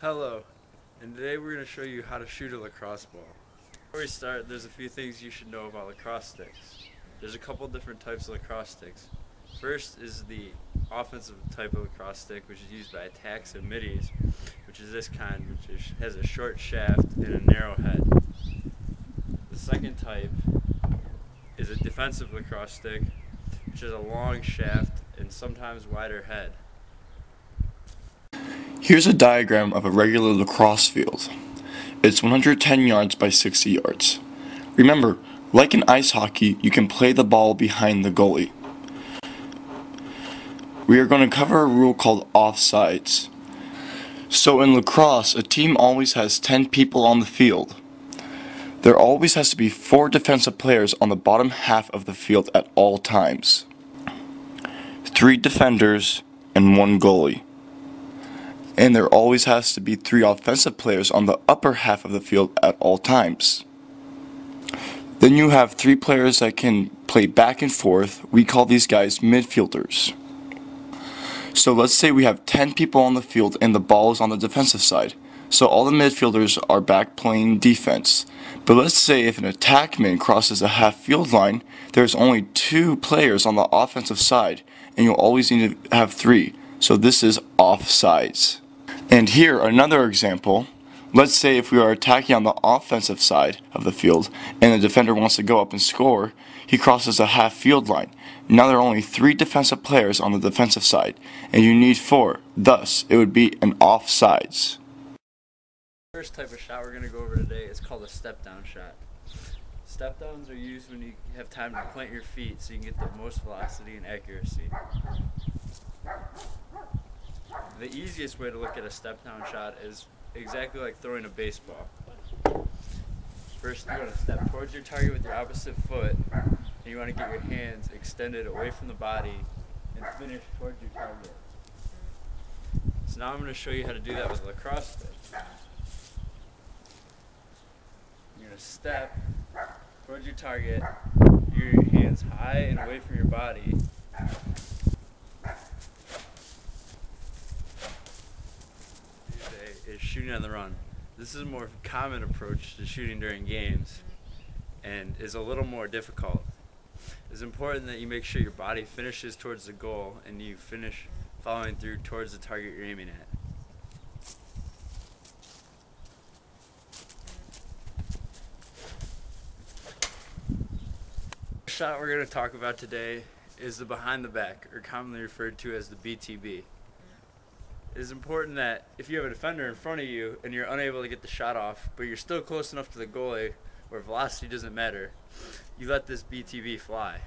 Hello, and today we're going to show you how to shoot a lacrosse ball. Before we start, there's a few things you should know about lacrosse sticks. There's a couple different types of lacrosse sticks. First is the offensive type of lacrosse stick, which is used by attacks and middies, which is this kind, which has a short shaft and a narrow head. The second type is a defensive lacrosse stick, which has a long shaft and sometimes wider head. Here's a diagram of a regular lacrosse field. It's 110 yards by 60 yards. Remember, like in ice hockey, you can play the ball behind the goalie. We are going to cover a rule called offsides. So in lacrosse, a team always has 10 people on the field. There always has to be 4 defensive players on the bottom half of the field at all times. 3 defenders and 1 goalie. And there always has to be 3 offensive players on the upper half of the field at all times. Then you have 3 players that can play back and forth. We call these guys midfielders. So let's say we have 10 people on the field and the ball is on the defensive side. So all the midfielders are back playing defense. But let's say if an attackman crosses a half field line, there's only 2 players on the offensive side, and you'll always need to have 3. So this is offsides. And here, another example. Let's say if we are attacking on the offensive side of the field and the defender wants to go up and score, he crosses a half field line. Now there are only 3 defensive players on the defensive side, and you need 4. Thus, it would be an offsides. The first type of shot we're going to go over today is called a step-down shot. Step-downs are used when you have time to plant your feet so you can get the most velocity and accuracy. The easiest way to look at a step-down shot is exactly like throwing a baseball. First, you want to step towards your target with your opposite foot, and you want to get your hands extended away from the body and finish towards your target. So now I'm going to show you how to do that with a lacrosse stick. You're going to step towards your target, your hands high and away from your body. Is shooting on the run. This is a more common approach to shooting during games and is a little more difficult. It's important that you make sure your body finishes towards the goal and you finish following through towards the target you're aiming at. The shot we're going to talk about today is the behind the back, or commonly referred to as the BTB. It is important that if you have a defender in front of you and you're unable to get the shot off, but you're still close enough to the goalie where velocity doesn't matter, you let this BTB fly.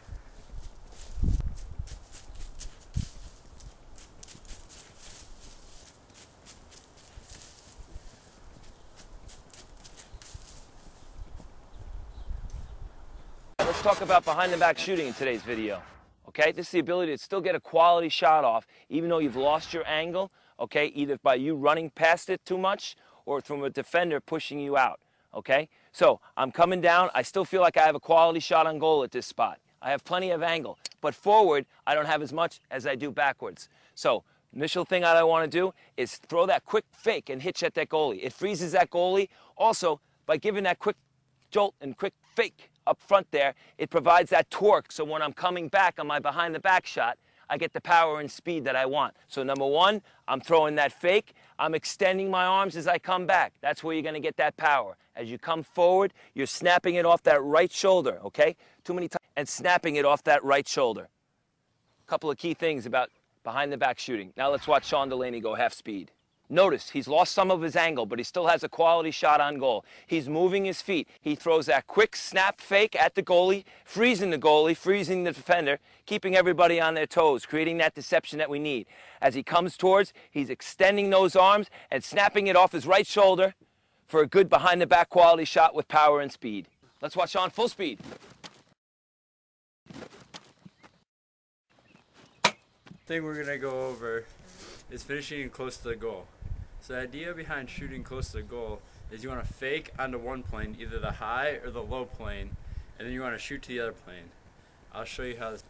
Let's talk about behind the back shooting in today's video. Okay, this is the ability to still get a quality shot off even though you've lost your angle. Okay, either by you running past it too much or from a defender pushing you out. Okay, so I'm coming down. I still feel like I have a quality shot on goal at this spot. I have plenty of angle, but forward I don't have as much as I do backwards. So initial thing that I want to do is throw that quick fake and hitch at that goalie. It freezes that goalie. Also, by giving that quick jolt and quick fake up front there, it provides that torque. So when I'm coming back on my behind the back shot, I get the power and speed that I want. So number 1, I'm throwing that fake. I'm extending my arms as I come back. That's where you're going to get that power. As you come forward, you're snapping it off that right shoulder, okay? Too many times. And snapping it off that right shoulder. A couple of key things about behind the back shooting. Now let's watch Sean Delaney go half speed. Notice he's lost some of his angle, but he still has a quality shot on goal. He's moving his feet. He throws that quick snap fake at the goalie, freezing the defender, keeping everybody on their toes, creating that deception that we need. As he comes towards, he's extending those arms and snapping it off his right shoulder for a good behind the back quality shot with power and speed. Let's watch Sean full speed. The thing we're going to go over is finishing close to the goal. So the idea behind shooting close to the goal is you want to fake onto one plane, either the high or the low plane, and then you want to shoot to the other plane. I'll show you how this